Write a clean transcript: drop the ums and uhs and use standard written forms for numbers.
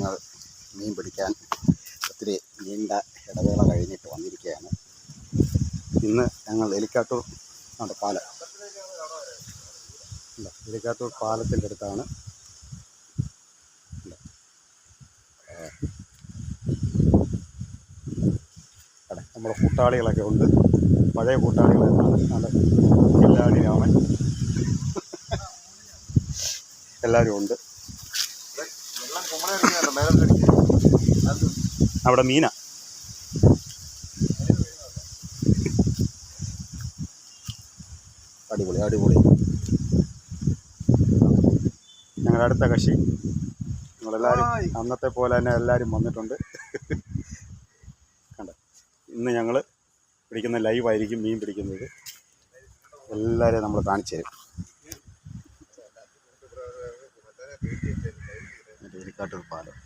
ഞങ്ങൾ മീൻ പിടിക്കാൻ ഒത്തിരി നീണ്ട ഇടവേള കഴിഞ്ഞിട്ട് വന്നിരിക്കുകയാണ്. ഇന്ന് ഞങ്ങൾ എലിക്കാട്ടൂർ പാലം, എലിക്കാട്ടൂർ പാലത്തിൻ്റെ അടുത്താണ്. നമ്മുടെ കൂട്ടാളികളൊക്കെ ഉണ്ട്, പഴയ കൂട്ടാളികളെന്നാണ്. നല്ല കില്ലാടി രാമൻ എല്ലാവരും ഉണ്ട്. അവിടെ മീന അടിപൊളി അടിപൊളി. ഞങ്ങളുടെ അടുത്ത കക്ഷി ഞങ്ങളെല്ലാവരും അന്നത്തെ പോലെ തന്നെ എല്ലാവരും വന്നിട്ടുണ്ട്. കണ്ട, ഇന്ന് ഞങ്ങൾ പിടിക്കുന്ന ലൈവായിരിക്കും മീൻ പിടിക്കുന്നത്. എല്ലാവരെയും നമ്മൾ കാണിച്ചു തരും. എലിക്കാട്ടൂർ പാലം.